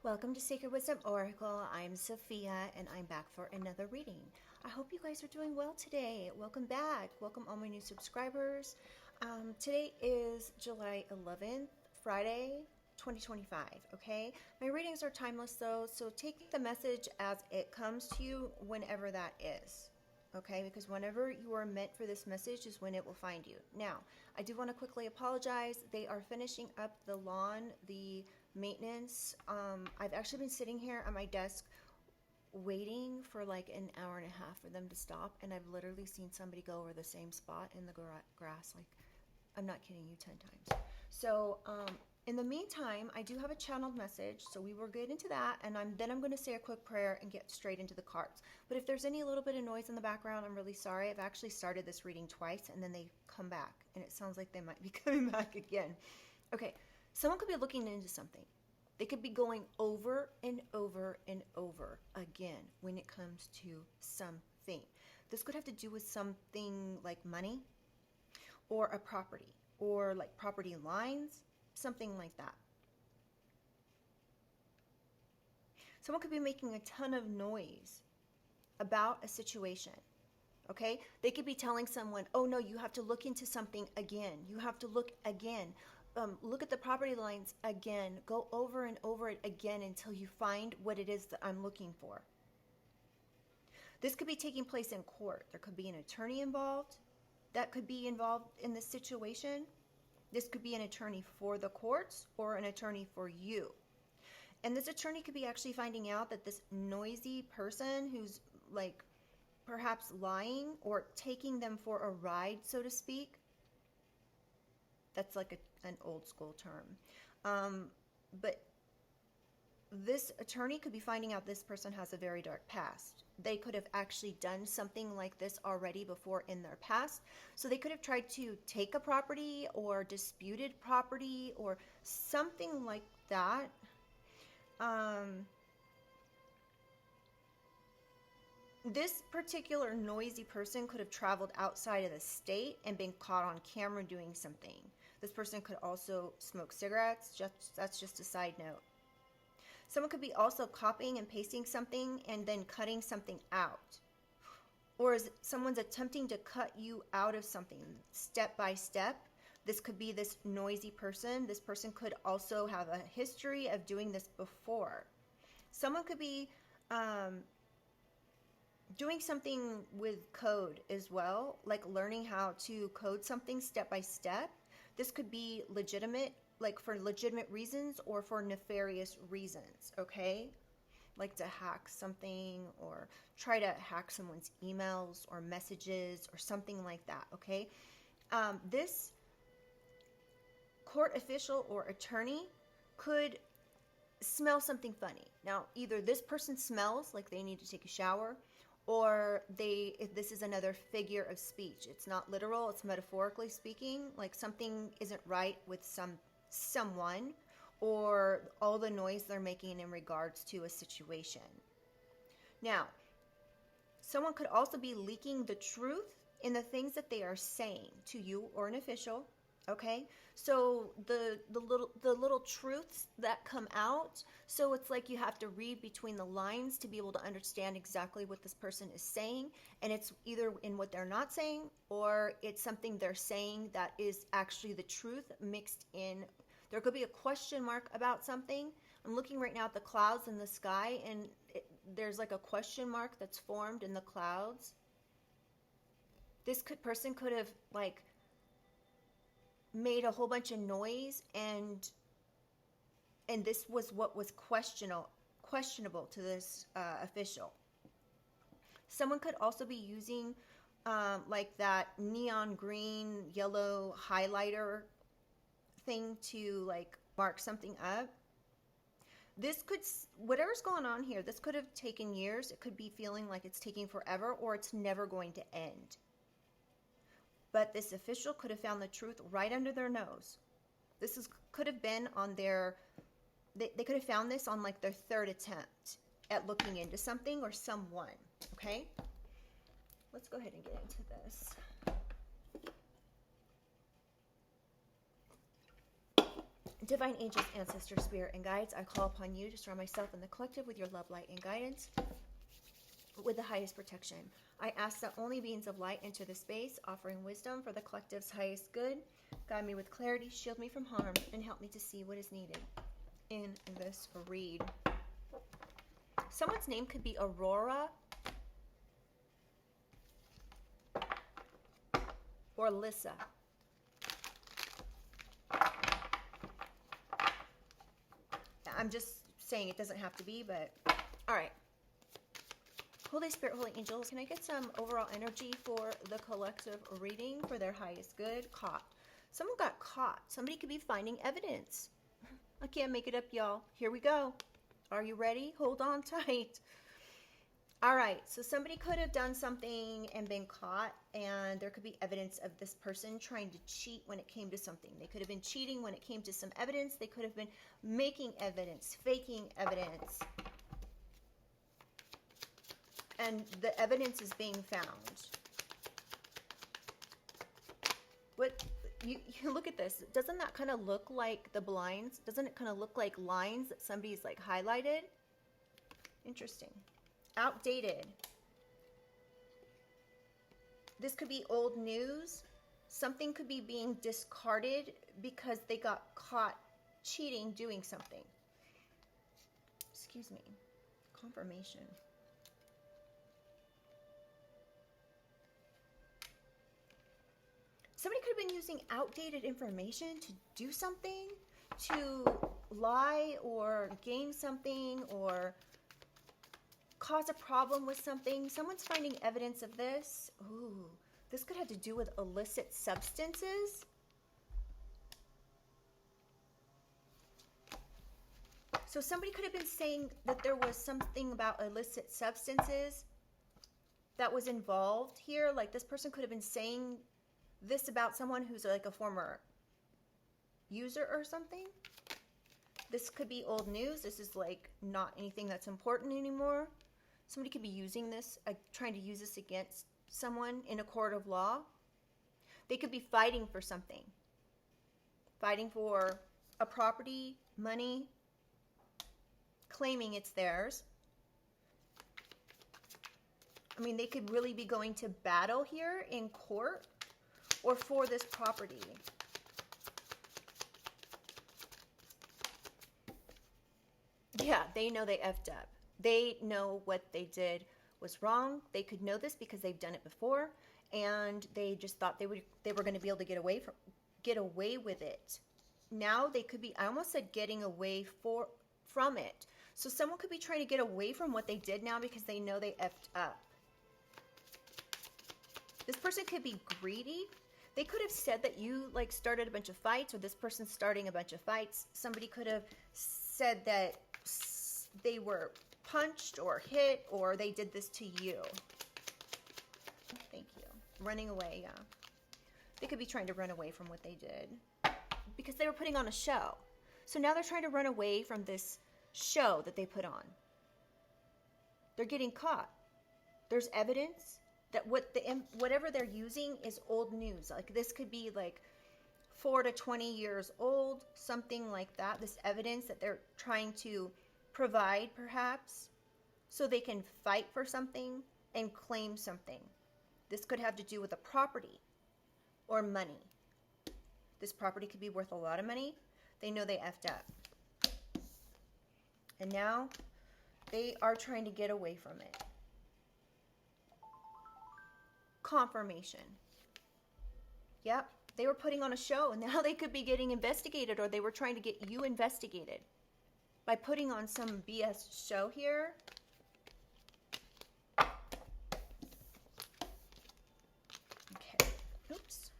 Welcome to Sacred Wisdom Oracle. I'm Sophia and I'm back for another reading. I hope you guys are doing well today. Welcome back. Welcome all my new subscribers. Today is July 11th, Friday, 2025, okay? My readings are timeless though, so take the message as it comes to you whenever that is, okay? Because whenever you are meant for this message is when it will find you. Now, I do want to quickly apologize. They are finishing up the lawn, the maintenance. I've actually been sitting here at my desk waiting for like an hour and a half for them to stop, and I've literally seen somebody go over the same spot in the grass. Like, I'm not kidding you, 10 times. So in the meantime, I do have a channeled message, so we will get into that, and then I'm going to say a quick prayer and get straight into the cards. But if there's any little bit of noise in the background, I'm really sorry. I've actually started this reading twice and then they come back, and it sounds like they might be coming back again. Okay, someone could be looking into something. They could be going over and over and over again when it comes to something. This could have to do with something like money or a property or like property lines, something like that. Someone could be making a ton of noise about a situation, okay? They could be telling someone, oh no, you have to look into something again. You have to look again. Look at the property lines again. Go over and over it again until you find what it is that I'm looking for. This could be taking place in court. There could be an attorney involved that could be involved in this situation. This could be an attorney for the courts or an attorney for you. And this attorney could be actually finding out that this noisy person who's like perhaps lying or taking them for a ride, so to speak. That's like an old school term. But this attorney could be finding out this person has a very dark past. They could have actually done something like this already before in their past. So they could have tried to take a property or disputed property or something like that. This particular noisy person could have traveled outside of the state and been caught on camera doing something. This person could also smoke cigarettes. That's just a side note. Someone could be also copying and pasting something and then cutting something out. Or someone's attempting to cut you out of something step by step. This could be this noisy person. This person could also have a history of doing this before. Someone could be doing something with code as well, like learning how to code something step by step. This could be legitimate, like for legitimate reasons or for nefarious reasons, okay? Like to hack something or try to hack someone's emails or messages or something like that, okay? This court official or attorney could smell something funny. Now, either this person smells like they need to take a shower, or this is another figure of speech. It's not literal, it's metaphorically speaking, like something isn't right with someone or all the noise they're making in regards to a situation. Now, someone could also be leaking the truth in the things that they are saying to you or an official. Okay, so the little truths that come out, so it's like you have to read between the lines to be able to understand exactly what this person is saying, and it's either in what they're not saying or it's something they're saying that is actually the truth mixed in. There could be a question mark about something. I'm looking right now at the clouds in the sky, and there's like a question mark that's formed in the clouds. This person could have like made a whole bunch of noise, and this was what was questionable to this official. Someone could also be using like that neon green yellow highlighter thing to like mark something up. This could, whatever's going on here, this could have taken years. It could be feeling like it's taking forever or it's never going to end. But this official could have found the truth right under their nose. Could have been on their, they could have found this on like their third attempt at looking into something or someone, okay? Let's go ahead and get into this. Divine angels, ancestors, spirit, and guides, I call upon you to surround myself and the collective with your love, light, and guidance with the highest protection. I ask that only beings of light enter the space, offering wisdom for the collective's highest good. Guide me with clarity, shield me from harm, and help me to see what is needed in this read. Someone's name could be Aurora or Lissa. I'm just saying it doesn't have to be, but all right. Holy Spirit, Holy Angels, can I get some overall energy for the collective reading for their highest good? Caught. Someone got caught. Somebody could be finding evidence. I can't make it up, y'all. Here we go. Are you ready? Hold on tight. All right, so somebody could have done something and been caught, and there could be evidence of this person trying to cheat when it came to something. They could have been cheating when it came to some evidence. They could have been making evidence, faking evidence. And the evidence is being found. What you look at this. Doesn't that kind of look like the blinds? Doesn't it kind of look like lines that somebody's like highlighted? Interesting. Outdated. This could be old news. Something could be being discarded because they got caught cheating doing something. Excuse me. Confirmation. Somebody could have been using outdated information to do something, to lie or gain something or cause a problem with something. Someone's finding evidence of this. Ooh, this could have to do with illicit substances. So somebody could have been saying that there was something about illicit substances that was involved here. Like this person could have been saying this about someone who's like a former user or something. This could be old news. This is like not anything that's important anymore. Somebody could be using this, trying to use this against someone in a court of law. They could be fighting for something. Fighting for a property, money, claiming it's theirs. I mean, they could really be going to battle here in court or for this property. Yeah, they know they effed up. They know what they did was wrong. They could know this because they've done it before, and they just thought they were going to be able to get away with it. Now they could be, I almost said getting away from it. So someone could be trying to get away from what they did now because they know they effed up. This person could be greedy. They could have said that you like started a bunch of fights, or this person's starting a bunch of fights. Somebody could have said that they were punched or hit, or they did this to you. Thank you. Running away, yeah. They could be trying to run away from what they did because they were putting on a show. So now they're trying to run away from this show that they put on. They're getting caught. There's evidence that whatever they're using is old news. Like this could be like 4 to 20 years old, something like that. This evidence that they're trying to provide perhaps so they can fight for something and claim something. This could have to do with a property or money. This property could be worth a lot of money. They know they effed up. And now they are trying to get away from it. Confirmation. Yep, they were putting on a show, and now they could be getting investigated, or they were trying to get you investigated by putting on some BS show here. Okay, oops.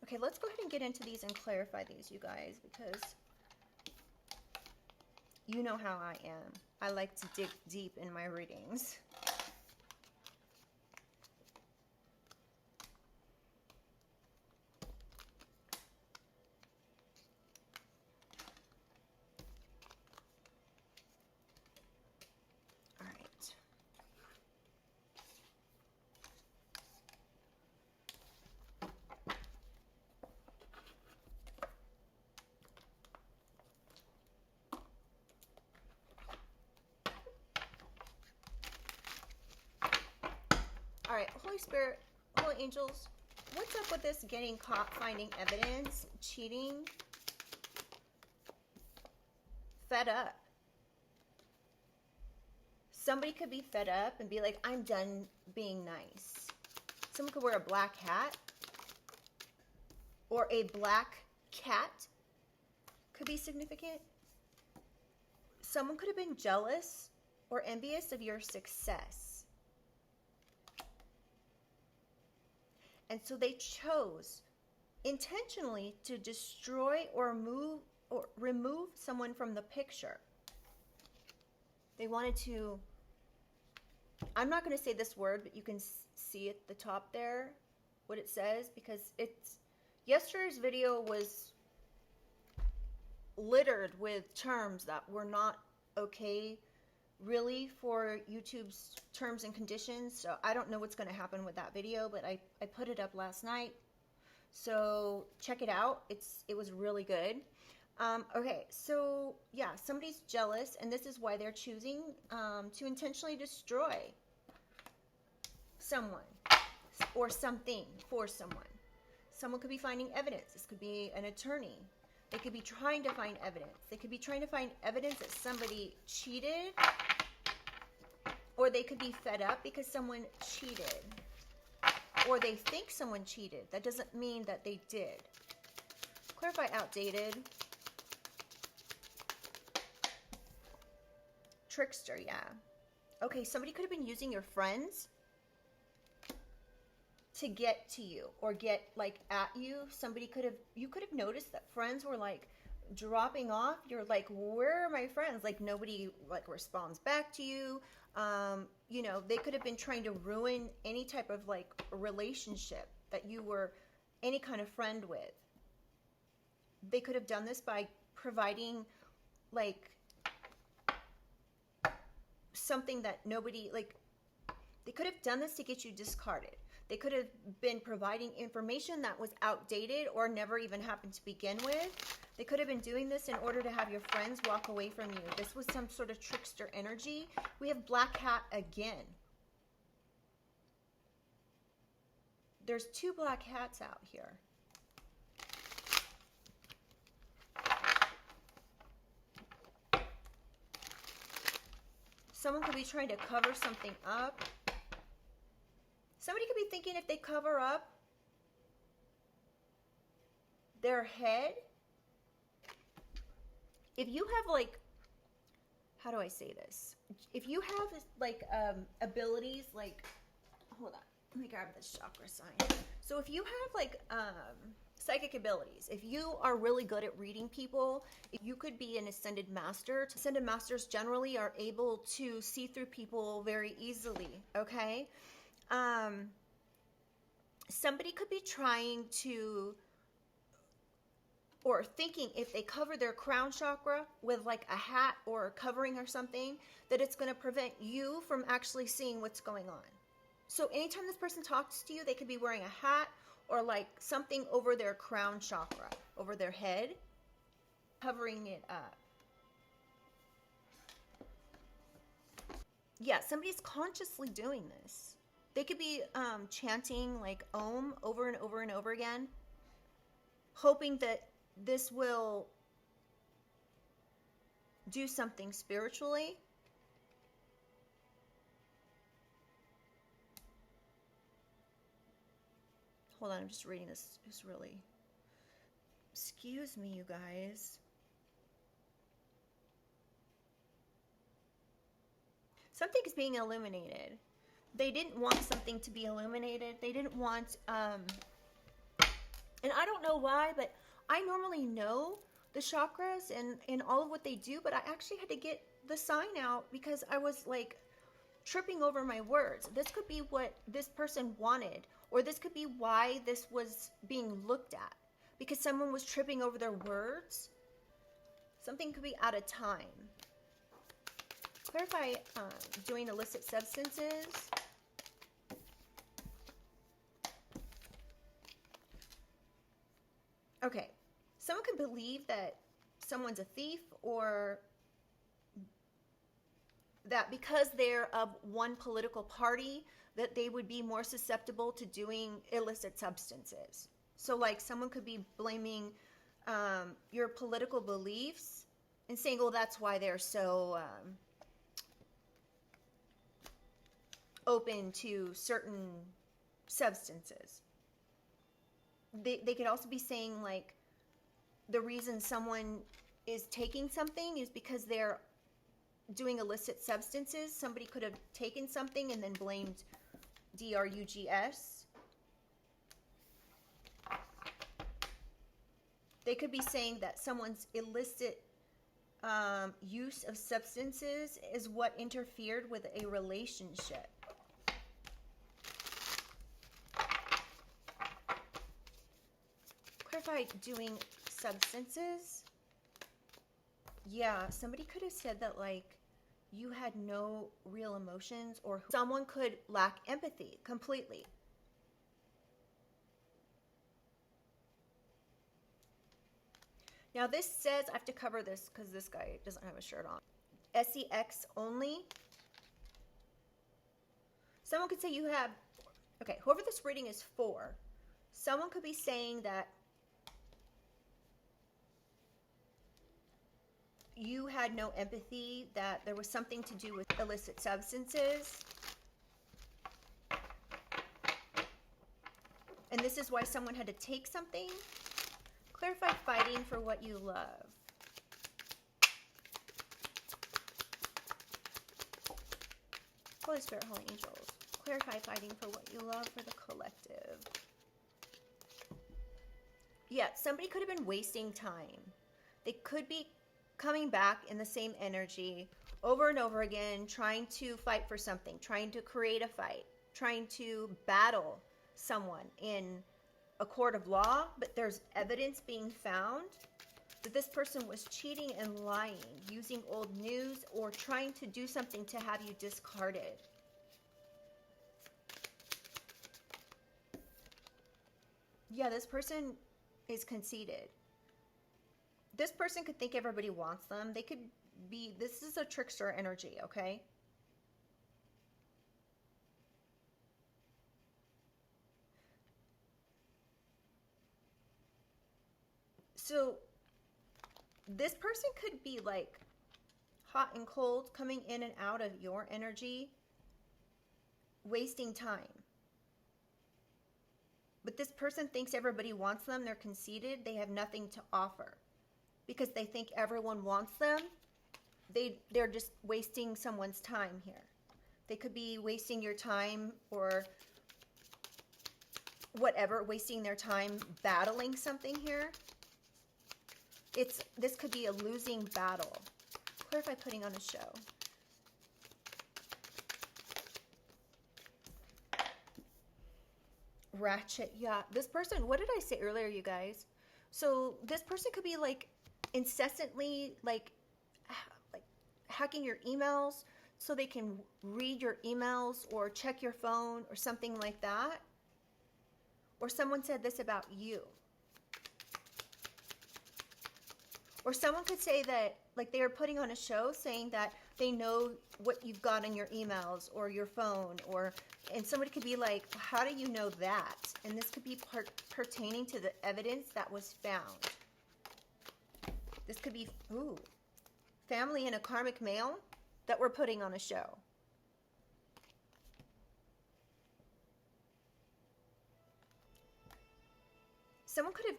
Okay, let's go ahead and get into these and clarify these, you guys, because you know how I am. I like to dig deep in my readings. Holy Spirit, Holy Angels, what's up with this getting caught, finding evidence, cheating, fed up? Somebody could be fed up and be like, I'm done being nice. Someone could wear a black hat, or a black cat could be significant. Someone could have been jealous or envious of your success. And so they chose intentionally to destroy or remove someone from the picture. They wanted to, I'm not going to say this word, but you can see at the top there what it says, because it's, yesterday's video was littered with terms that were not okay really for YouTube's terms and conditions. So I don't know what's going to happen with that video, but I put it up last night, so check it out. It was really good. Okay, so yeah, somebody's jealous, and this is why they're choosing to intentionally destroy someone or something for someone. Someone could be finding evidence. This could be an attorney. They could be trying to find evidence. They could be trying to find evidence that somebody cheated, or they could be fed up because someone cheated, or they think someone cheated. That doesn't mean that they did. Clarify outdated. Trickster, yeah. Okay, somebody could have been using your friends to get to you or get like at you. Somebody could have, you could have noticed that friends were like dropping off. You're like, where are my friends? Like nobody like responds back to you. You know, they could have been trying to ruin any type of like relationship that you were any kind of friend with. They could have done this by providing like something that nobody, like, they could have done this to get you discarded. They could have been providing information that was outdated or never even happened to begin with. They could have been doing this in order to have your friends walk away from you. This was some sort of trickster energy. We have black hat again. There's two black hats out here. Someone could be trying to cover something up. Somebody could be thinking if they cover up their head, if you have like, how do I say this? If you have like abilities, like, hold on, let me grab this chakra sign. So if you have like psychic abilities, if you are really good at reading people, you could be an ascended master. Ascended masters generally are able to see through people very easily, okay? Somebody could be trying to, or thinking if they cover their crown chakra with like a hat or a covering or something, that it's going to prevent you from actually seeing what's going on. So anytime this person talks to you, they could be wearing a hat or like something over their crown chakra, over their head, covering it up. Yeah, somebody's consciously doing this. They could be chanting like Om over and over and over again, hoping that this will do something spiritually. Hold on, I'm just reading this. It's really, excuse me, you guys. Something is being illuminated. They didn't want something to be illuminated. They didn't want, and I don't know why, but I normally know the chakras and all of what they do, but I actually had to get the sign out because I was like tripping over my words. This could be what this person wanted, or this could be why this was being looked at, because someone was tripping over their words. Something could be out of time. Clarify doing illicit substances. Okay, someone could believe that someone's a thief, or that because they're of one political party, that they would be more susceptible to doing illicit substances. So like someone could be blaming your political beliefs and saying, oh, that's why they're so open to certain substances. They could also be saying like the reason someone is taking something is because they're doing illicit substances. Somebody could have taken something and then blamed drugs. They could be saying that someone's illicit use of substances is what interfered with a relationship. Clarify doing substances. Yeah, somebody could have said that like you had no real emotions, or someone could lack empathy completely. Now this says, I have to cover this because this guy doesn't have a shirt on. SEX only. Someone could say you have, okay, whoever this reading is for, someone could be saying that you had no empathy, that there was something to do with illicit substances. And this is why someone had to take something. Clarify fighting for what you love. Holy Spirit, Holy Angels. Clarify fighting for what you love for the collective. Yeah, somebody could have been wasting time. They could be coming back in the same energy over and over again, trying to fight for something, trying to create a fight, trying to battle someone in a court of law, but there's evidence being found that this person was cheating and lying, using old news, or trying to do something to have you discarded. Yeah, this person is conceited. This person could think everybody wants them. They could be, this is a trickster energy, okay? So this person could be like hot and cold, coming in and out of your energy, wasting time. But this person thinks everybody wants them. They're conceited. They have nothing to offer because they think everyone wants them. They're just wasting someone's time here. They could be wasting your time or whatever, wasting their time battling something here. This could be a losing battle. Clarify putting on a show. Ratchet, yeah. This person, what did I say earlier, you guys? So this person could be like incessantly like hacking your emails so they can read your emails or check your phone or something like that. Or someone said this about you. Or someone could say that like they are putting on a show saying that they know what you've got on your emails or your phone, and somebody could be like, how do you know that? And this could be pertaining to the evidence that was found. This could be, family and a karmic male that we're putting on a show. Someone could have,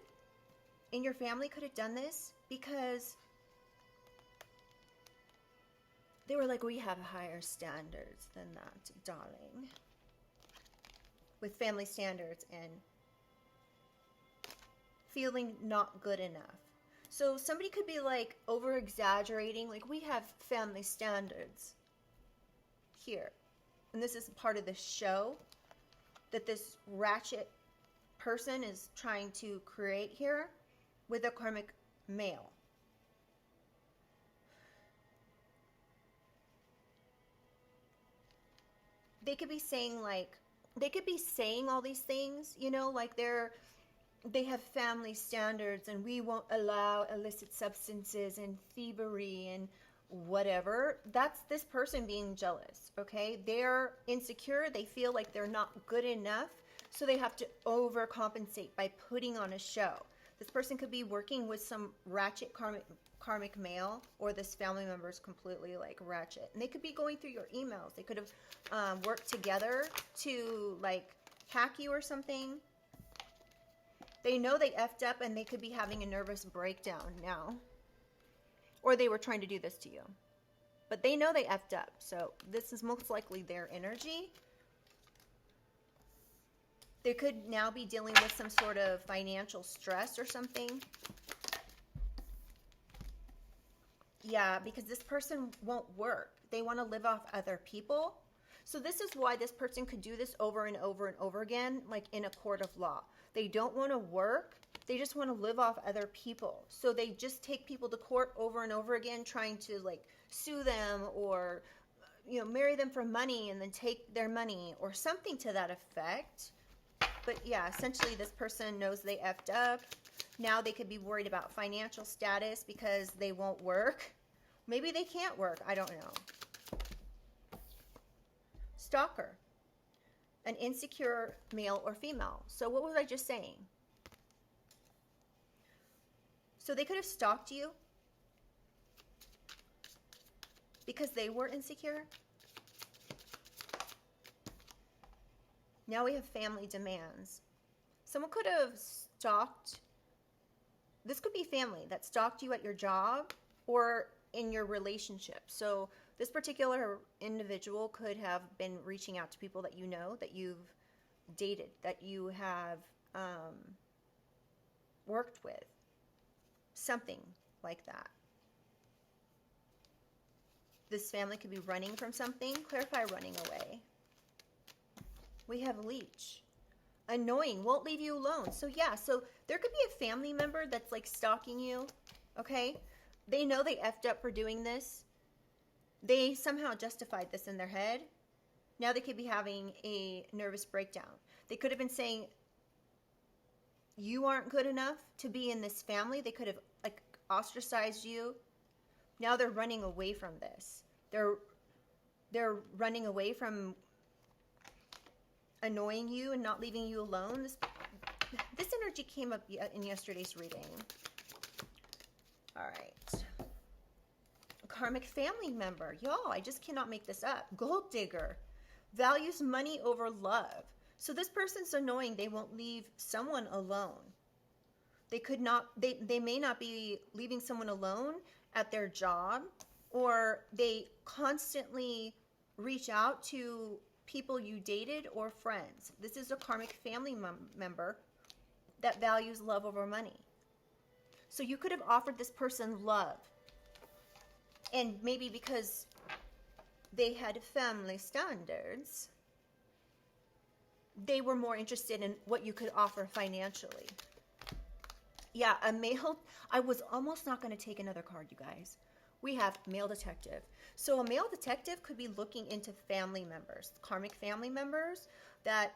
in your family, could have done this because they were like, we have higher standards than that, darling. With family standards and feeling not good enough. So somebody could be like over exaggerating, like we have family standards here. And this is part of the show that this Ratchet person is trying to create here with a karmic male. They could be saying like, they could be saying all these things, you know, like they have family standards and we won't allow illicit substances and thievery and whatever, that's this person being jealous, okay? They're insecure. They feel like they're not good enough, so they have to overcompensate by putting on a show. This person could be working with some ratchet karmic male, or this family member is completely like ratchet. And they could be going through your emails. They could have worked together to like hack you or something. They know they effed up and they could be having a nervous breakdown now. Or they were trying to do this to you. But they know they effed up. So this is most likely their energy. They could now be dealing with some sort of financial stress or something. Yeah, because this person won't work. They want to live off other people. So this is why this person could do this over and over and over again, like in a court of law. They don't want to work. They just want to live off other people. So they just take people to court over and over again, trying to like sue them or, you know, marry them for money and then take their money or something to that effect. But yeah, essentially this person knows they effed up. Now they could be worried about financial status because they won't work. Maybe they can't work. I don't know. Stalker. An insecure male or female. So what was I just saying? So they could have stalked you because they were insecure. Now we have family demands. Someone could have stalked. This could be family that stalked you at your job or in your relationship. So this particular individual could have been reaching out to people that you know, that you've dated, that you have worked with. Something like that. This family could be running from something. Clarify running away. We have leech. Annoying, won't leave you alone. So yeah, so there could be a family member that's like stalking you, okay? They know they effed up for doing this. They somehow justified this in their head. Now they could be having a nervous breakdown. They could have been saying, you aren't good enough to be in this family. They could have like ostracized you. Now they're running away from this. They're running away from annoying you and not leaving you alone. This energy came up in yesterday's reading. All right. Karmic family member. Y'all, I just cannot make this up. Gold digger. Values money over love. So this person's annoying. They won't leave someone alone. They may not be leaving someone alone at their job, or they constantly reach out to people you dated or friends. This is a karmic family member that values love over money. So you could have offered this person love. And maybe because they had family standards, they were more interested in what you could offer financially. Yeah, a male. I was almost not going to take another card, you guys. We have male detective. So a male detective could be looking into family members, karmic family members that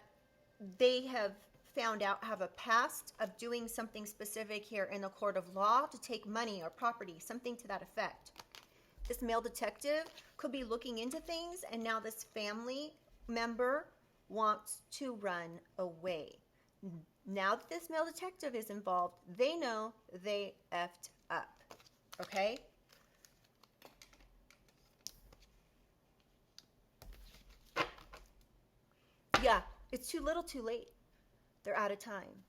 they have found out have a past of doing something specific here in the court of law to take money or property, something to that effect. This male detective could be looking into things, and now this family member wants to run away. Now that this male detective is involved, they know they effed up. Okay? Yeah, it's too little too late. They're out of time.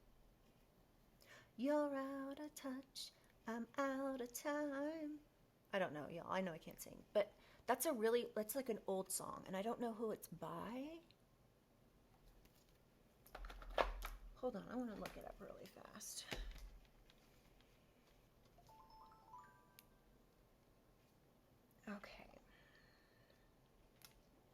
You're out of touch. I'm out of time. I don't know, y'all. I know I can't sing. But that's like an old song. And I don't know who it's by. Hold on. I want to look it up really fast. Okay.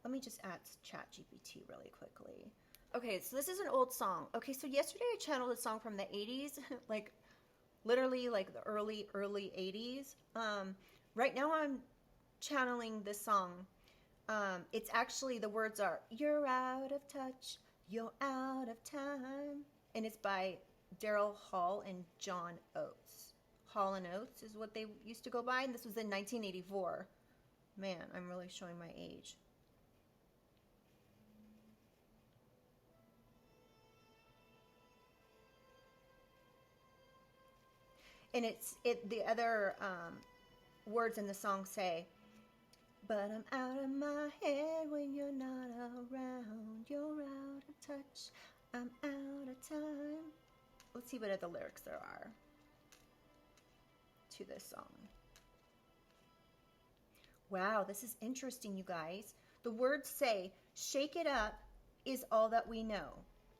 Let me just add ChatGPT really quickly. Okay, so this is an old song. Okay, so yesterday I channeled a song from the 80s, like literally like the early 80s. Right now I'm channeling this song. It's actually, the words are, you're out of touch, you're out of time. And it's by Daryl Hall and John Oates. Hall and Oates is what they used to go by, and this was in 1984. Man, I'm really showing my age. And the other words in the song say, but I'm out of my head when you're not around. You're out of touch. I'm out of time. Let's see what other lyrics there are to this song. Wow, this is interesting, you guys. The words say, shake it up is all that we know.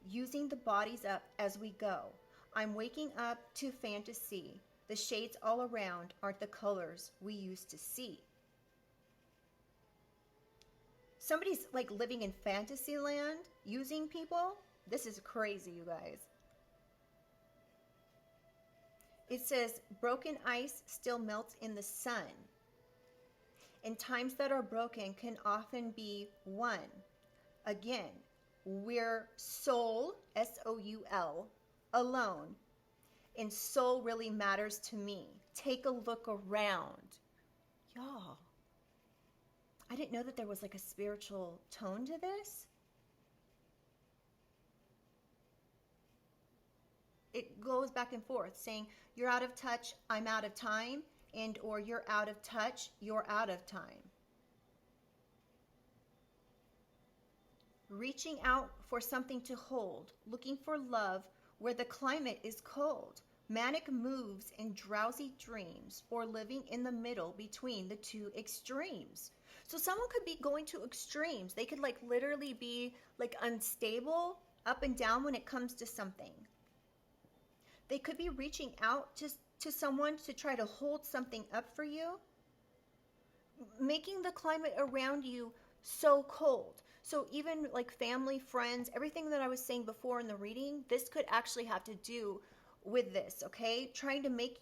Using the bodies up as we go. I'm waking up to fantasy. The shades all around aren't the colors we used to see. Somebody's like living in fantasy land using people. This is crazy, you guys. It says, broken ice still melts in the sun. And times that are broken can often be won. Again, we're soul, S-O-U-L, alone. And soul really matters to me. Take a look around. Y'all, I didn't know that there was like a spiritual tone to this. It goes back and forth saying, you're out of touch, I'm out of time, and or you're out of touch, you're out of time. Reaching out for something to hold, looking for love where the climate is cold. Manic moves and drowsy dreams, or living in the middle between the two extremes. So someone could be going to extremes. They could like literally be like unstable, up and down when it comes to something. They could be reaching out to someone to try to hold something up for you, making the climate around you so cold. So even like family, friends, everything that I was saying before in the reading, this could actually have to do with this, okay? Trying to make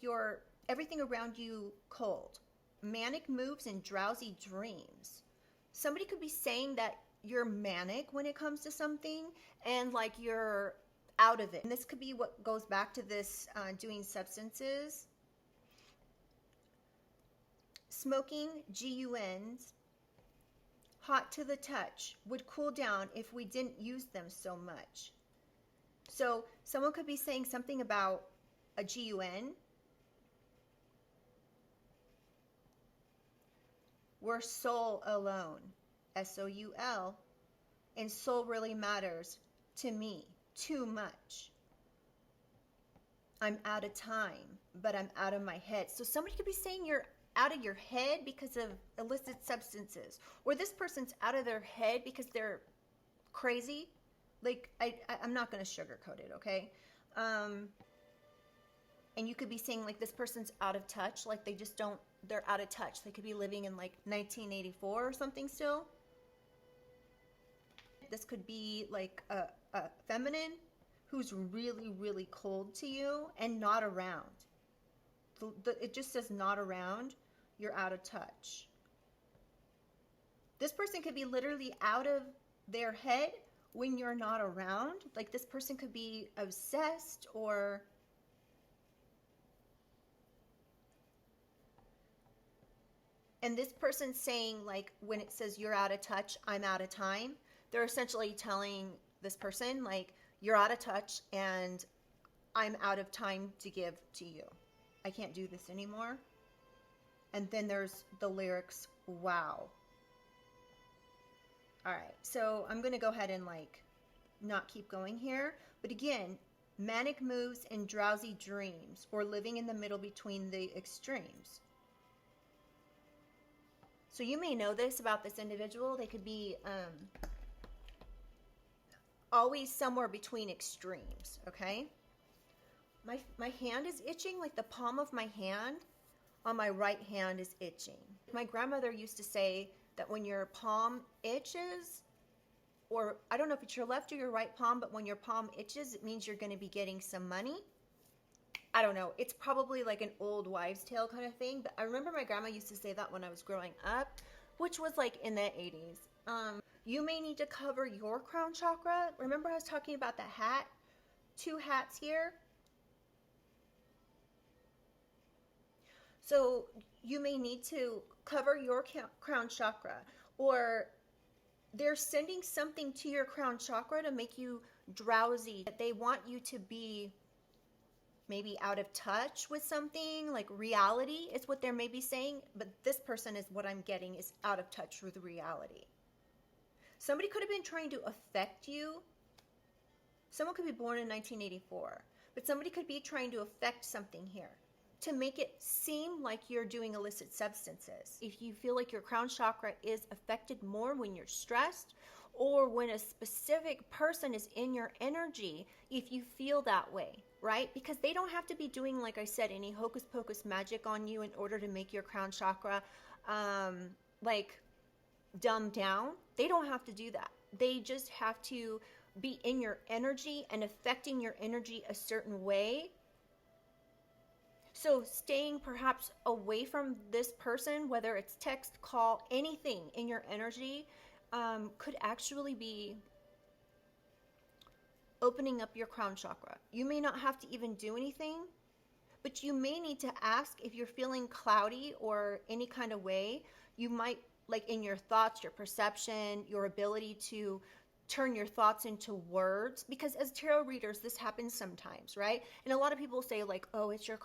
everything around you cold. Manic moves and drowsy dreams. Somebody could be saying that you're manic when it comes to something and like you're out of it. And this could be what goes back to this doing substances. Smoking, GUNs, hot to the touch, would cool down if we didn't use them so much. So someone could be saying something about a GUN. We're soul alone, S-O-U-L, and soul really matters to me too much. I'm out of time, but I'm out of my head. So somebody could be saying you're out of your head because of illicit substances, or this person's out of their head because they're crazy. Like, I'm not going to sugarcoat it, okay? And you could be saying, like, this person's out of touch. Like, they're out of touch. They could be living in, like, 1984 or something still. This could be, like, a feminine who's really, really cold to you and not around. It just says not around. You're out of touch. This person could be literally out of their head when you're not around. Like, this person could be obsessed or and this person's saying, like, when it says you're out of touch, I'm out of time, they're essentially telling this person, like, you're out of touch and I'm out of time to give to you. I can't do this anymore. And then there's the lyrics, wow. All right, so I'm going to go ahead and, like, not keep going here. But again, manic moves and drowsy dreams, or living in the middle between the extremes. So you may know this about this individual. They could be always somewhere between extremes, okay? My hand is itching, like the palm of my hand on my right hand is itching. My grandmother used to say that when your palm itches, or I don't know if it's your left or your right palm, but when your palm itches, it means you're going to be getting some money. I don't know. It's probably like an old wives' tale kind of thing, but I remember my grandma used to say that when I was growing up, which was like in the 80s. You may need to cover your crown chakra. Remember I was talking about the hat? 2 hats here. So you may need to cover your crown chakra, or they're sending something to your crown chakra to make you drowsy. They want you to be maybe out of touch with something, like reality is what they're maybe saying, but this person is what I'm getting is out of touch with reality. Somebody could have been trying to affect you. Someone could be born in 1984, but somebody could be trying to affect something here to make it seem like you're doing illicit substances. If you feel like your crown chakra is affected more when you're stressed, or when a specific person is in your energy, if you feel that way, right? Because they don't have to be doing, like I said, any hocus pocus magic on you in order to make your crown chakra like dumb down. They don't have to do that. They just have to be in your energy and affecting your energy a certain way. So staying perhaps away from this person, whether it's text, call, anything in your energy, could actually be opening up your crown chakra. You may not have to even do anything, but you may need to ask if you're feeling cloudy or any kind of way. You might, like in your thoughts, your perception, your ability to turn your thoughts into words, because as tarot readers this happens sometimes, right? And a lot of people say like, oh, it's your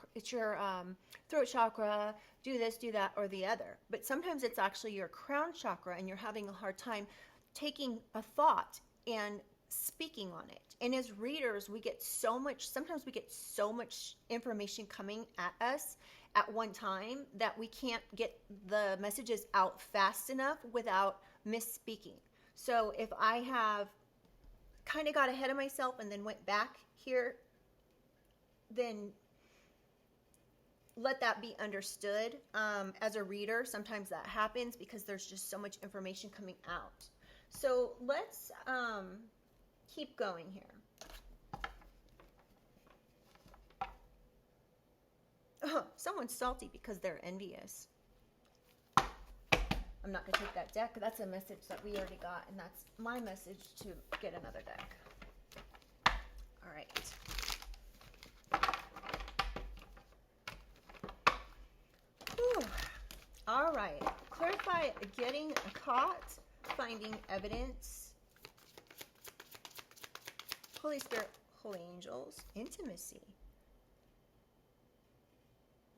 throat chakra, do this, do that, or the other, but sometimes it's actually your crown chakra and you're having a hard time taking a thought and speaking on it. And as readers, sometimes we get so much information coming at us at one time that we can't get the messages out fast enough without misspeaking. So if I have kind of got ahead of myself and then went back here, then let that be understood. As a reader, sometimes that happens because there's just so much information coming out. So let's keep going here. Oh, someone's salty because they're envious. I'm not going to take that deck. That's a message that we already got, and that's my message to get another deck. All right. Whew. All right. Clarify getting caught, finding evidence, Holy Spirit, holy angels, intimacy.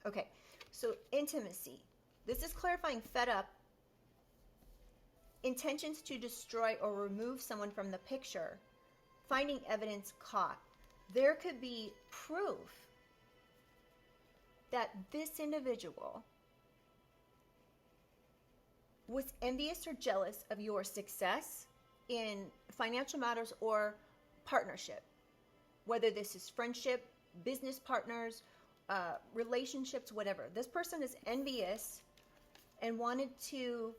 Okay, so intimacy. This is clarifying fed up, intentions to destroy or remove someone from the picture, finding evidence caught. There could be proof that this individual was envious or jealous of your success in financial matters or partnership, whether this is friendship, business partners, relationships, whatever. This person is envious and wanted to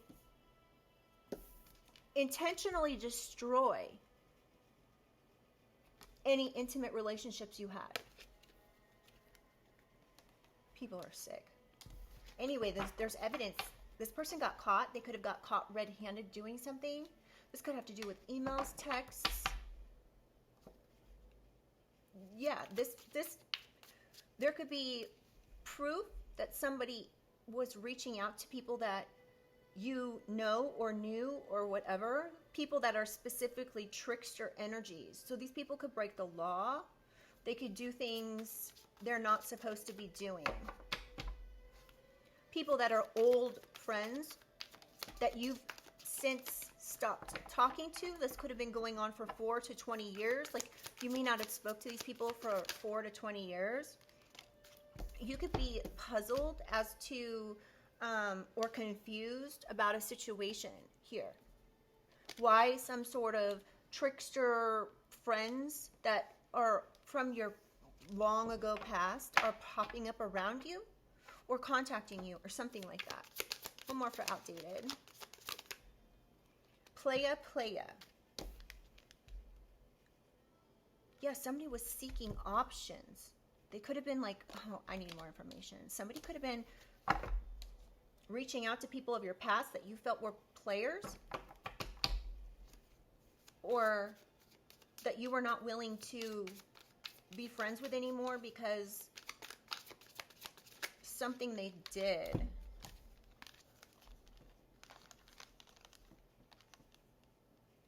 intentionally destroy any intimate relationships you had. People are sick. Anyway, there's evidence. This person got caught. They could have got caught red-handed doing something. This could have to do with emails, texts. Yeah, there could be proof that somebody was reaching out to people that you know or knew or whatever, people that are specifically trickster energies. So these people could break the law. They could do things they're not supposed to be doing. People that are old friends that you've since stopped talking to. This could have been going on for 4 to 20 years. Like, you may not have spoke to these people for 4 to 20 years. You could be puzzled as to or confused about a situation here. Why some sort of trickster friends that are from your long ago past are popping up around you or contacting you or something like that. One more for outdated. Playa. Yeah, somebody was seeking options. They could have been like, oh, I need more information. Somebody could have been reaching out to people of your past that you felt were players, or that you were not willing to be friends with anymore because something they did.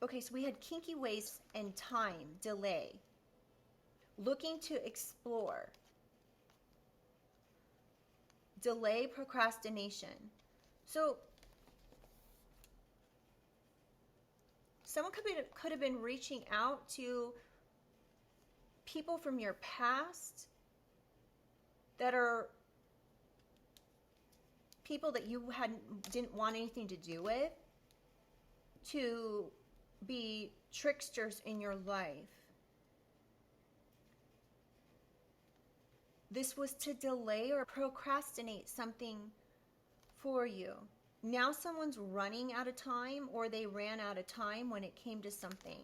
Okay, so we had kinky ways and time, delay, looking to explore, delay, procrastination. So someone could have been reaching out to people from your past that are people that you didn't want anything to do with, to be tricksters in your life. This was to delay or procrastinate something for you. Now someone's running out of time, or they ran out of time when it came to something.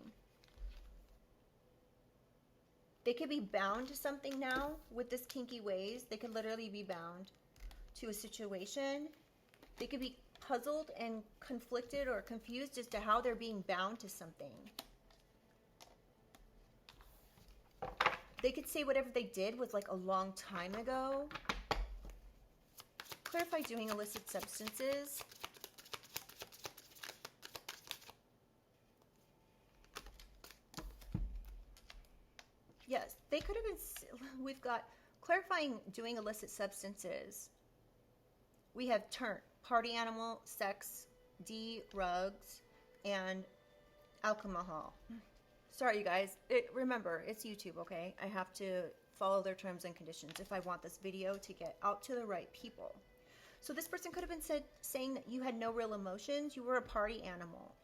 They could be bound to something now with this kinky ways. They could literally be bound to a situation. They could be puzzled and conflicted or confused as to how they're being bound to something. They could say whatever they did was like a long time ago. Clarify doing illicit substances. Yes, they could have been, we've got clarifying doing illicit substances. We have turn, party animal, sex, drugs, and alcohol. Sorry, you guys. Remember, it's YouTube, okay? I have to follow their terms and conditions if I want this video to get out to the right people. So this person could have been saying that you had no real emotions. You were a party animal.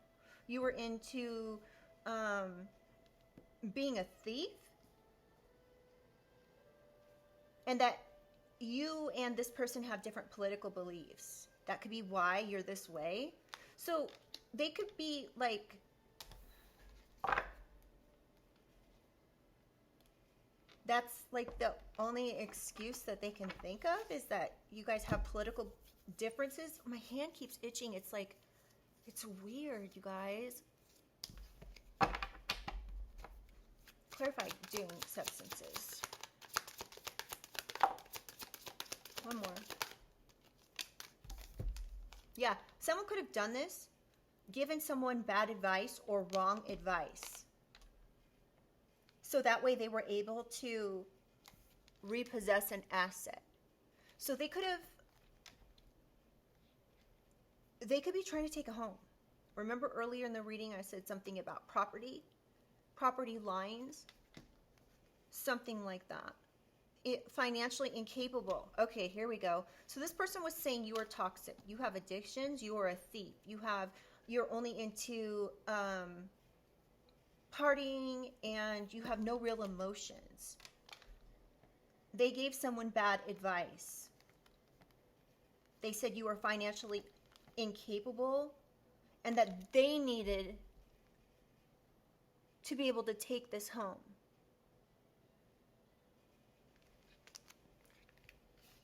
You were into being a thief. And that you and this person have different political beliefs. That could be why you're this way. So they could be like, that's like the only excuse that they can think of, is that you guys have political differences. My hand keeps itching. It's like, it's weird, you guys. Clarify doing substances. One more. Yeah, someone could have done this, given someone bad advice or wrong advice. So that way they were able to repossess an asset. So they could be trying to take a home. Remember earlier in the reading I said something about property lines, something like that. Financially incapable. Okay, here we go. So this person was saying you are toxic. You have addictions. You are a thief. You're only into partying, and you have no real emotions. They gave someone bad advice. They said you were financially incapable and that they needed to be able to take this home.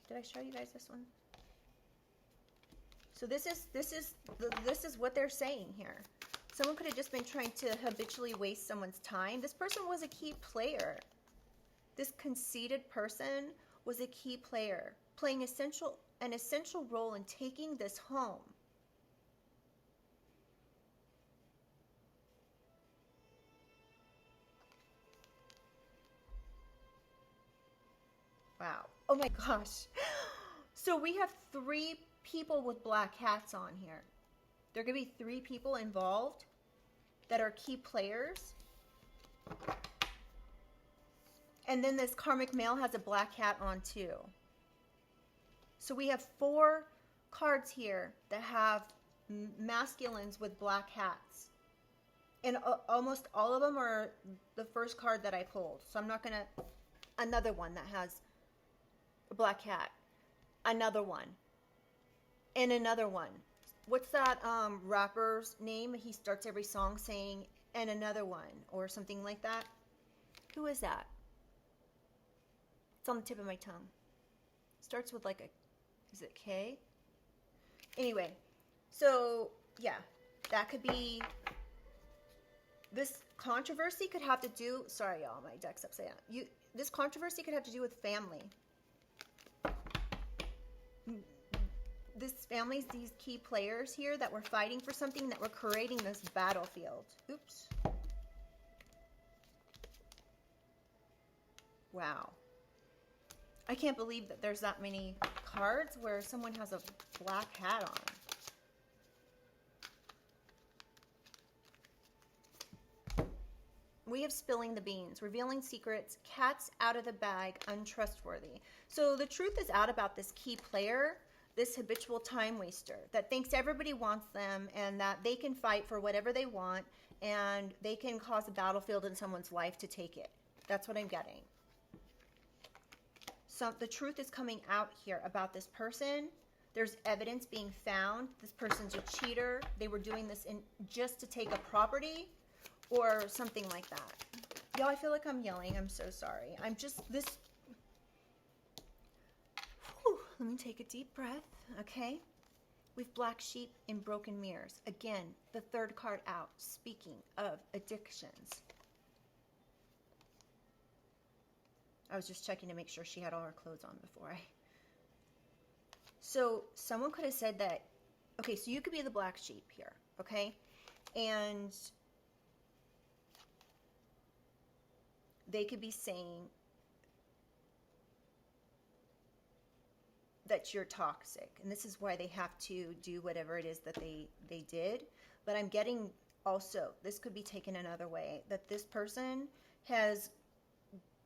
Did I show you guys this one? So this is what they're saying here. Someone could have just been trying to habitually waste someone's time. This person was a key player. This conceited person was a key player, playing an essential role in taking this home. Wow. Oh my gosh. So we have 3 people with black hats on here. There are going to be 3 people involved that are key players. And then this karmic male has a black hat on too. So we have 4 cards here that have masculines with black hats. And almost all of them are the first card that I pulled. So I'm not going to... Another one that has a black hat. Another one. And another one. What's that rapper's name? He starts every song saying, and another one, or something like that. Who is that? It's on the tip of my tongue. Starts with like a, is it K? Anyway, so yeah, that could be, this controversy could have to do, sorry y'all, my deck's upside down. This controversy could have to do with family. this family's these key players here that were fighting for something, that were creating this battlefield. Oops. Wow. I can't believe that there's that many cards where someone has a black hat on. We have spilling the beans, revealing secrets, cats out of the bag, untrustworthy. So the truth is out about this key player, this habitual time waster that thinks everybody wants them and that they can fight for whatever they want and they can cause a battlefield in someone's life to take it. That's what I'm getting. So the truth is coming out here about this person. There's evidence being found. This person's a cheater. They were doing this just to take a property or something like that. Y'all, I feel like I'm yelling. I'm so sorry. I'm just this. Whew, let me take a deep breath. Okay. We've black sheep and broken mirrors. Again, the third card out. Speaking of addictions. I was just checking to make sure she had all her clothes on before I... So someone could have said that, okay, so you could be the black sheep here, okay? And they could be saying that you're toxic. And this is why they have to do whatever it is that they did. But I'm getting also, this could be taken another way, that this person has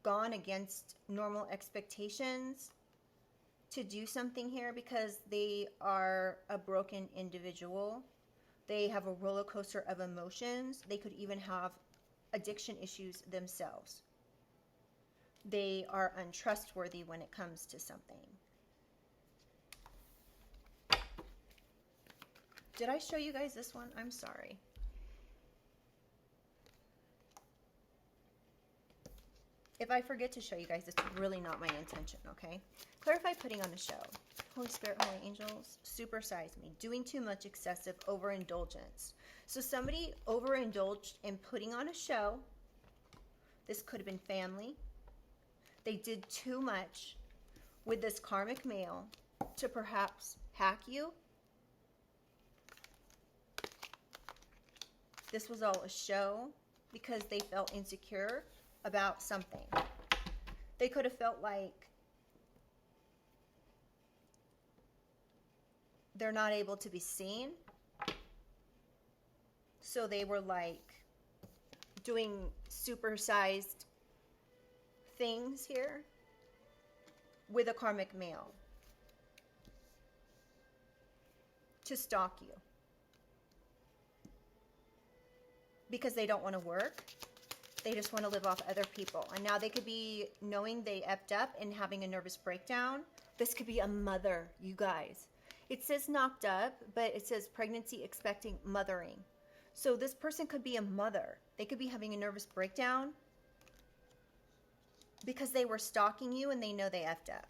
gone against normal expectations to do something here because they are a broken individual. They have a roller coaster of emotions. They could even have addiction issues themselves. They are untrustworthy when it comes to something. Did I show you guys this one? I'm sorry. If I forget to show you guys, it's really not my intention, okay? Clarify putting on a show. Holy Spirit, Holy Angels, supersize me. Doing too much, excessive, overindulgence. So somebody overindulged in putting on a show. This could have been family. They did too much with this karmic male to perhaps hack you. This was all a show because they felt insecure about something. They could have felt like they're not able to be seen. So they were like doing supersized things here with a karmic male to stalk you. Because they don't want to work. They just want to live off other people. And now they could be knowing they effed up and having a nervous breakdown. This could be a mother, you guys. It says knocked up, but it says pregnancy, expecting, mothering. So this person could be a mother. They could be having a nervous breakdown because they were stalking you and they know they effed up.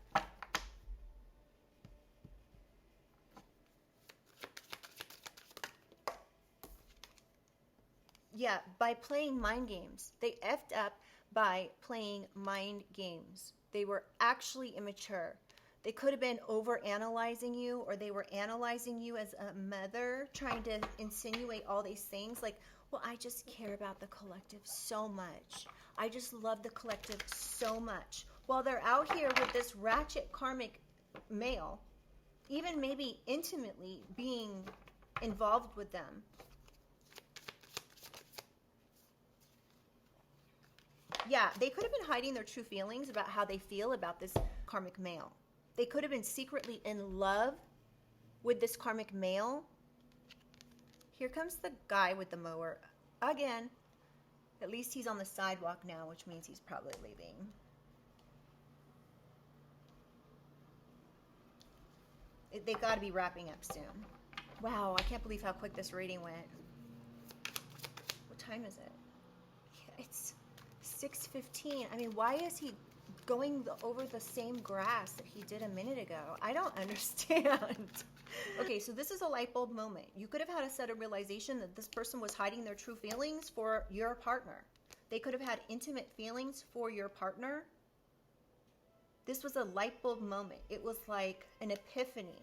Yeah, by playing mind games. They effed up by playing mind games. They were actually immature. They could have been over-analyzing you, or they were analyzing you as a mother, trying to insinuate all these things like, well, I just care about the collective so much. I just love the collective so much. While they're out here with this ratchet karmic male, even maybe intimately being involved with them. Yeah, they could have been hiding their true feelings about how they feel about this karmic male. They could have been secretly in love with this karmic male. Here comes the guy with the mower again. At least he's on the sidewalk now, which means he's probably leaving. They got to be wrapping up soon. Wow, I can't believe how quick this reading went. What time is it? Yeah, it's 6:15. I mean, why is he going over the same grass that he did a minute ago? I don't understand. Okay, so this is a light bulb moment. You could have had a set of realization that this person was hiding their true feelings for your partner. They could have had intimate feelings for your partner. This was a light bulb moment. It was like an epiphany.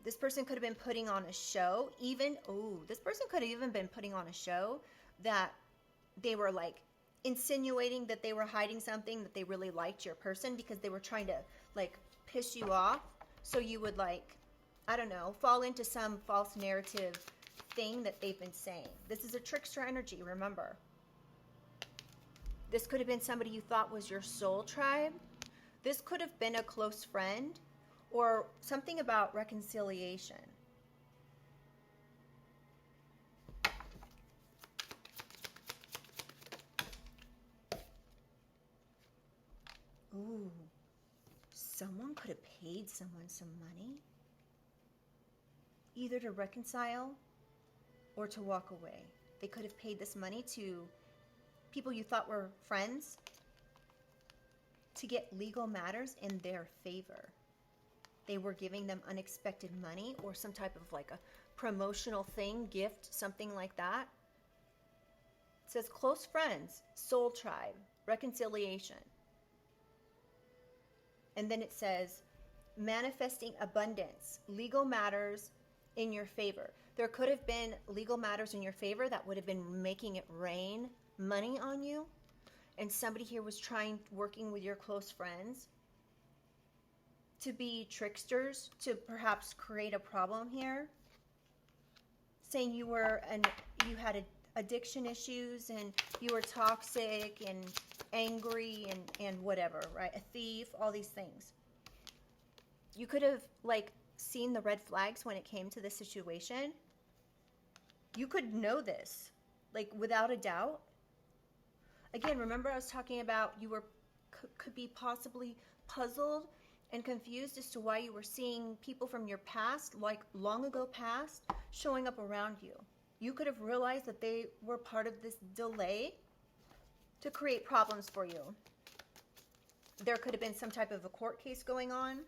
This person could have been putting on a show. This person could have even been putting on a show that they were like insinuating that they were hiding something, that they really liked your person, because they were trying to like piss you off. So you would like, I don't know, fall into some false narrative thing that they've been saying. This is a trickster energy, remember. This could have been somebody you thought was your soul tribe. This could have been a close friend, or something about reconciliation. Ooh, someone could have paid someone some money, either to reconcile or to walk away. They could have paid this money to people you thought were friends to get legal matters in their favor. They were giving them unexpected money or some type of like a promotional thing, gift, something like that. It says close friends, soul tribe, reconciliation. And then it says manifesting abundance, legal matters in your favor. There could have been legal matters in your favor that would have been making it rain money on you. And somebody here was working with your close friends to be tricksters, to perhaps create a problem here, saying you had addiction issues and you were toxic and angry and whatever, right? A thief, all these things. You could have like seen the red flags when it came to this situation. You could know this, like without a doubt. Again, remember I was talking about you could be possibly puzzled and confused as to why you were seeing people from your past, like long ago past, showing up around you. You could have realized that they were part of this delay to create problems for you. There could have been some type of a court case going on.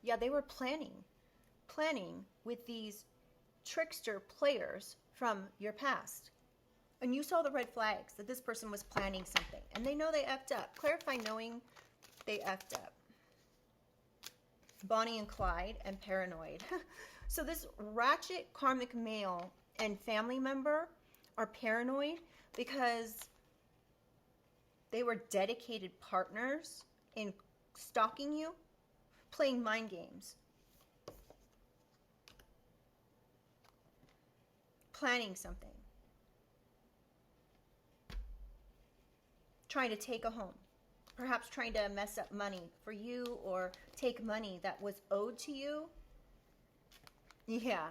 Yeah, they were planning with these trickster players from your past. And you saw the red flags that this person was planning something. And they know they effed up. Clarify knowing they effed up. Bonnie and Clyde and paranoid. So this Ratchet karmic male and family member are paranoid because they were dedicated partners in stalking you, playing mind games, planning something, trying to take a home, perhaps trying to mess up money for you or take money that was owed to you. Yeah.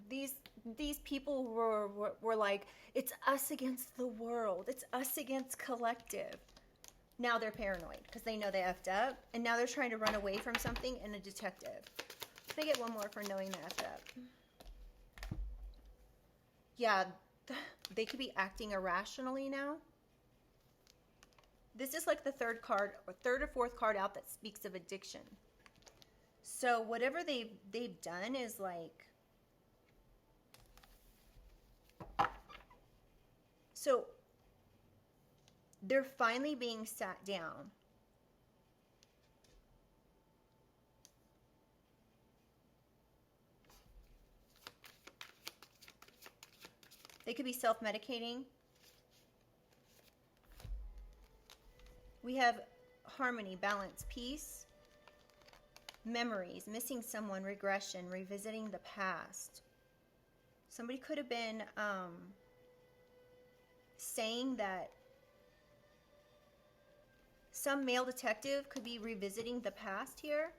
These people were like, it's us against the world. It's us against collective. Now they're paranoid because they know they effed up. And now they're trying to run away from something and a detective. Can I get one more for knowing they effed up? Yeah, they could be acting irrationally now. This is like the third or fourth card out that speaks of addiction. So whatever they've done is like, so they're finally being sat down. They could be self-medicating. We have harmony, balance, peace, memories, missing someone, regression, revisiting the past. Somebody could have been saying that some male detective could be revisiting the past here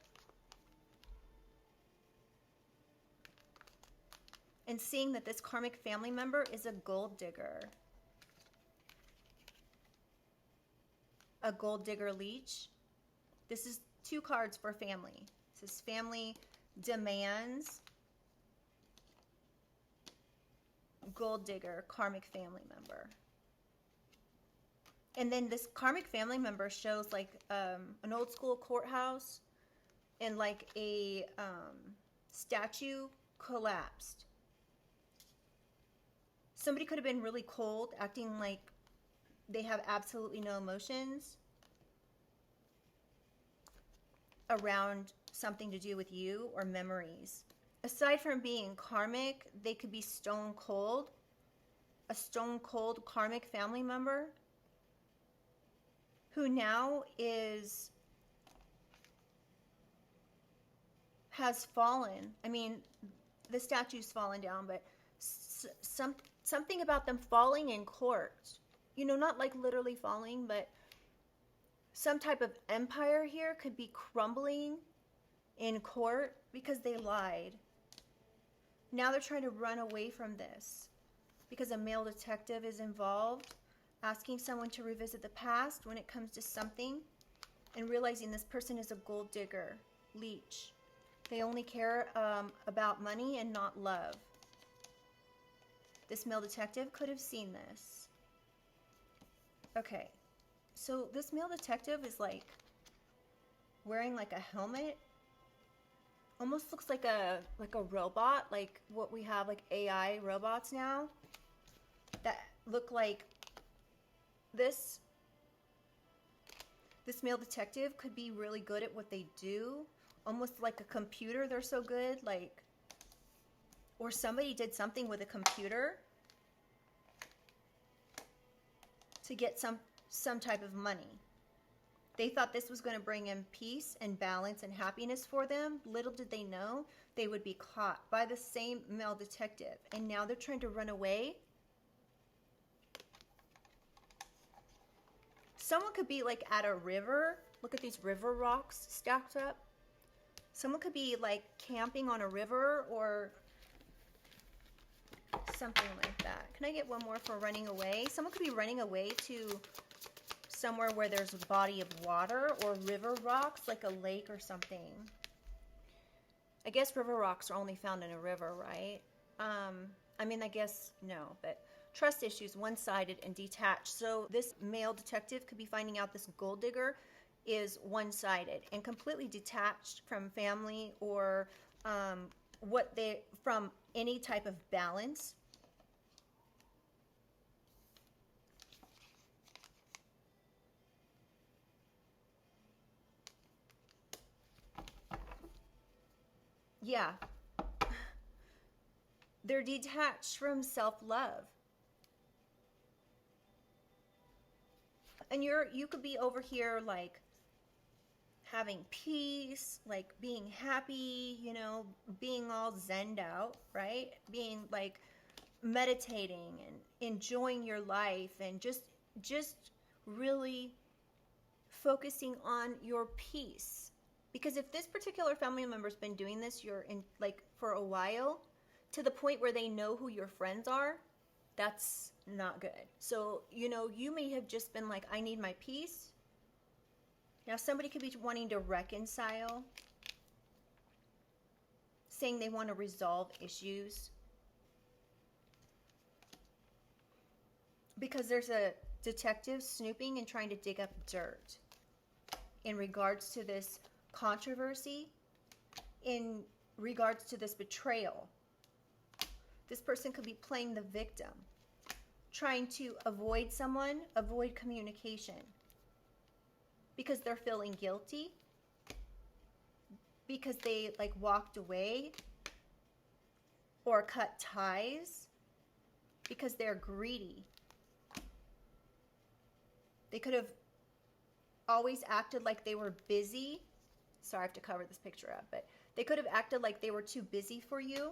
and seeing that this karmic family member is a gold digger. A gold digger leech. This is 2 cards for family. This is family demands, gold digger, karmic family member. And then this karmic family member shows like an old school courthouse and like a statue collapsed. Somebody could have been really cold, acting like they have absolutely no emotions around something to do with you or memories. Aside from being karmic, they could be stone cold, a stone cold karmic family member who now has fallen. I mean, the statue's fallen down, but something about them falling in court. You know, not like literally falling, but some type of empire here could be crumbling in court because they lied. Now they're trying to run away from this because a male detective is involved, asking someone to revisit the past when it comes to something, and realizing this person is a gold digger, leech. They only care about money and not love. This male detective could have seen this. Okay, so this male detective is like wearing like a helmet. Almost looks like a robot, like what we have, like AI robots now that look like this. This male detective could be really good at what they do, almost like a computer. They're so good, like, or somebody did something with a computer to get some type of money. They thought this was going to bring in peace and balance and happiness for them. Little did they know they would be caught by the same male detective. And now they're trying to run away. Someone could be like at a river. Look at these river rocks stacked up. Someone could be like camping on a river or something like that. Can I get one more for running away? Someone could be running away to somewhere where there's a body of water or river rocks, like a lake or something. I guess river rocks are only found in a river, right? I mean, I guess no, but trust issues, one-sided and detached. So this male detective could be finding out this gold digger is one-sided and completely detached from family or from any type of balance. Yeah. They're detached from self-love. And you could be over here like having peace, like being happy, you know, being all zenned out, right? Being like meditating and enjoying your life and just really focusing on your peace. Because if this particular family member's been doing this, you're in like for a while, to the point where they know who your friends are, that's not good. So, you know, you may have just been like, I need my peace. Now, somebody could be wanting to reconcile, saying they want to resolve issues. Because there's a detective snooping and trying to dig up dirt in regards to this controversy, in regards to this betrayal. This person could be playing the victim, trying to avoid someone, avoid communication, because they're feeling guilty, because they like walked away or cut ties, because they're greedy. They could have always acted like they were busy. Sorry, I have to cover this picture up, but they could have acted like they were too busy for you,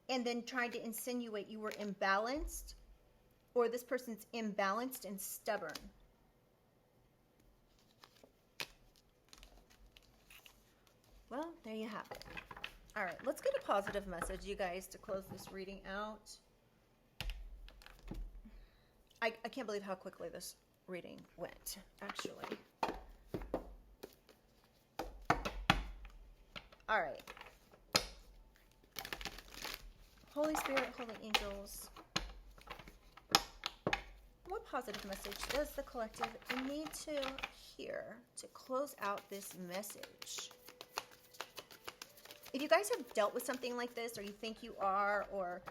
and then tried to insinuate you were imbalanced, or this person's imbalanced and stubborn. Well, there you have it. All right, let's get a positive message, you guys, to close this reading out. I can't believe how quickly this reading went, actually. All right. Holy Spirit, Holy Angels, what positive message does the collective need to hear to close out this message? If you guys have dealt with something like this, or you think you are, or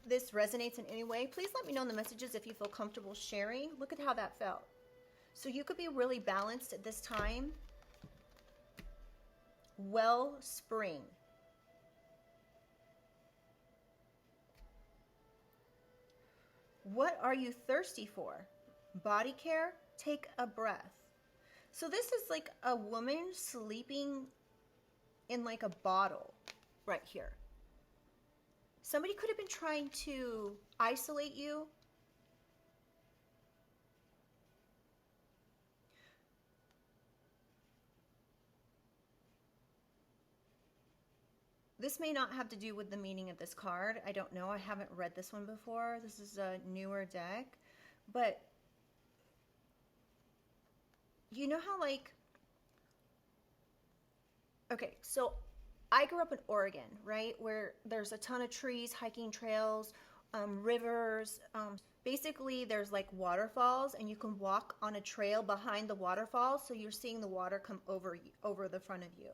this resonates in any way, please let me know in the messages if you feel comfortable sharing. Look at how that felt. So you could be really balanced at this time, wellspring. What are you thirsty for? Body care? Take a breath. So this is like a woman sleeping in like a bottle right here. Somebody could have been trying to isolate you. This may not have to do with the meaning of this card. I don't know. I haven't read this one before. This is a newer deck. But you know how like, okay, so I grew up in Oregon, right? Where there's a ton of trees, hiking trails, rivers. Basically, there's like waterfalls, and you can walk on a trail behind the waterfall, so you're seeing the water come over the front of you.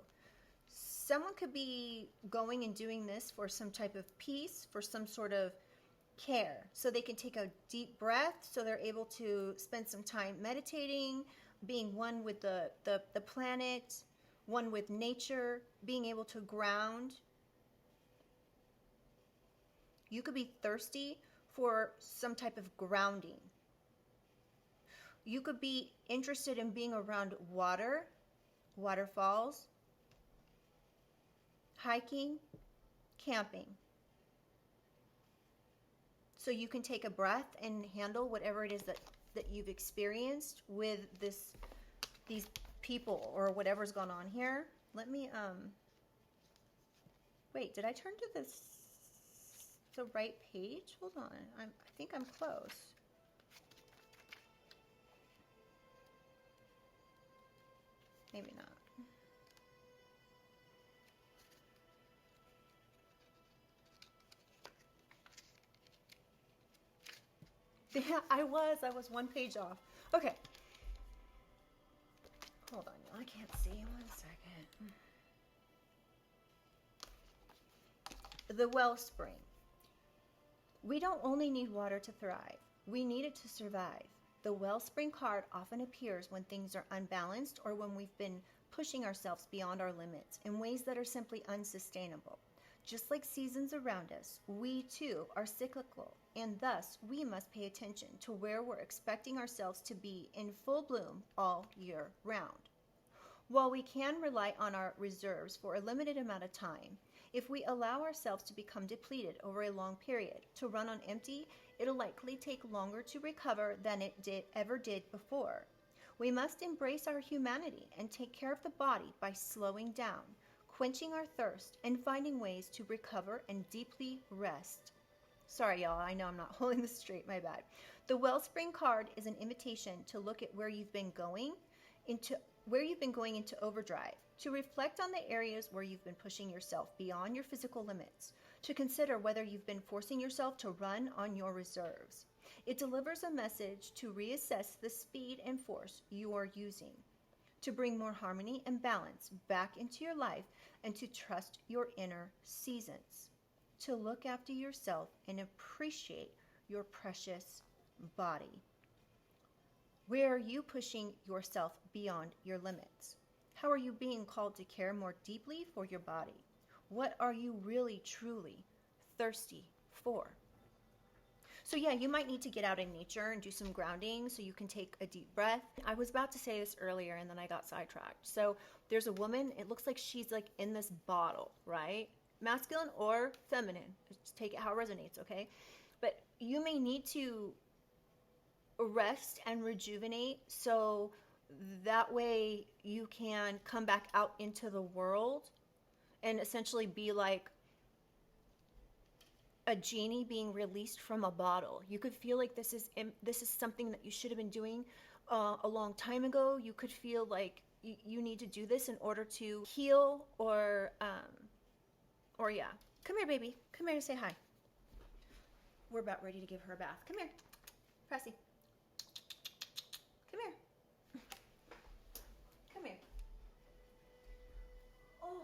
Someone could be going and doing this for some type of peace, for some sort of care. So they can take a deep breath, so they're able to spend some time meditating, being one with the planet, one with nature, being able to ground. You could be thirsty for some type of grounding. You could be interested in being around water, waterfalls, hiking, camping. So you can take a breath and handle whatever it is that you've experienced with these people or whatever's gone on here. Let me, wait, did I turn to the right page? Hold on, I think I'm close. Maybe not. Yeah, I was one page off. Okay. Hold on, I can't see. 1 second. The wellspring. We don't only need water to thrive. We need it to survive. The wellspring card often appears when things are unbalanced or when we've been pushing ourselves beyond our limits in ways that are simply unsustainable. Just like seasons around us, we too are cyclical, and thus we must pay attention to where we're expecting ourselves to be in full bloom all year round. While we can rely on our reserves for a limited amount of time, if we allow ourselves to become depleted over a long period, to run on empty, it'll likely take longer to recover than it ever did before. We must embrace our humanity and take care of the body by slowing down, quenching our thirst, and finding ways to recover and deeply rest. Sorry, y'all, I know I'm not holding this straight, my bad. The Wellspring card is an invitation to look at where you've been going into overdrive, to reflect on the areas where you've been pushing yourself beyond your physical limits, to consider whether you've been forcing yourself to run on your reserves. It delivers a message to reassess the speed and force you are using, to bring more harmony and balance back into your life, and to trust your inner seasons, to look after yourself and appreciate your precious body. Where are you pushing yourself beyond your limits? How are you being called to care more deeply for your body? What are you really, truly thirsty for? So yeah, you might need to get out in nature and do some grounding so you can take a deep breath. I was about to say this earlier and then I got sidetracked. So there's a woman, it looks like she's like in this bottle, right? Masculine or feminine, just take it how it resonates, okay? But you may need to rest and rejuvenate so that way you can come back out into the world and essentially be like a genie being released from a bottle. You could feel like this is something that you should have been doing a long time ago. You could feel like you need to do this in order to heal or yeah. Come here, baby. Come here to say hi. We're about ready to give her a bath. Come here, Pressy. Come here. Come here. Oh,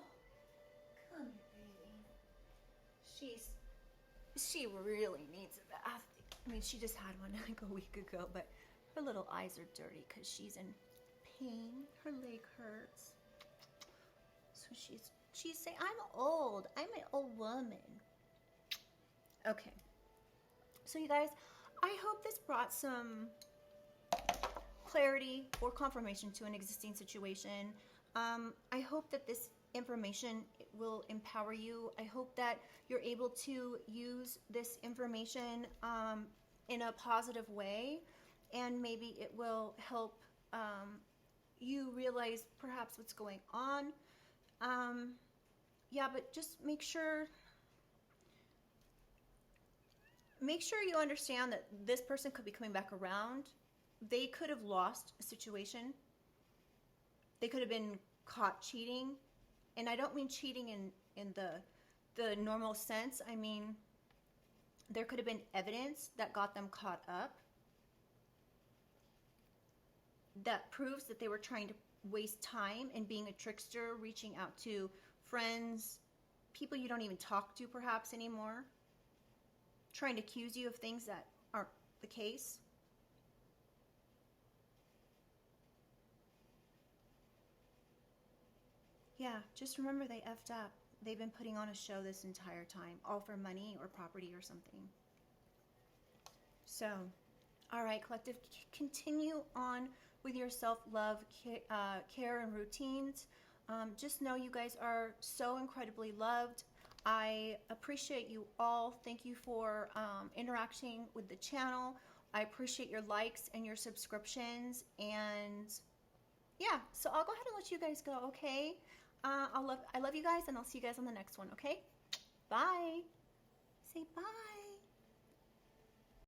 come here, baby. She really needs a bath. I mean, she just had one like a week ago, but her little eyes are dirty because she's in pain. Her leg hurts. So she's saying, I'm old. I'm an old woman. Okay. So you guys, I hope this brought some clarity or confirmation to an existing situation. I hope that this information will empower you. I hope that you're able to use this information in a positive way, and maybe it will help you realize perhaps what's going on. Yeah, but just make sure you understand that this person could be coming back around. They could have lost a situation. They could have been caught cheating. And I don't mean cheating in the normal sense. I mean, there could have been evidence that got them caught up that proves that they were trying to waste time and being a trickster, reaching out to friends, people you don't even talk to perhaps anymore, trying to accuse you of things that aren't the case. Yeah, just remember they effed up. They've been putting on a show this entire time, all for money or property or something. So, all right, collective, continue on with your self-love, care, and routines. Just know you guys are so incredibly loved. I appreciate you all. Thank you for interacting with the channel. I appreciate your likes and your subscriptions. And yeah, so I'll go ahead and let you guys go, okay? I love you guys, and I'll see you guys on the next one, okay? Bye. Say bye.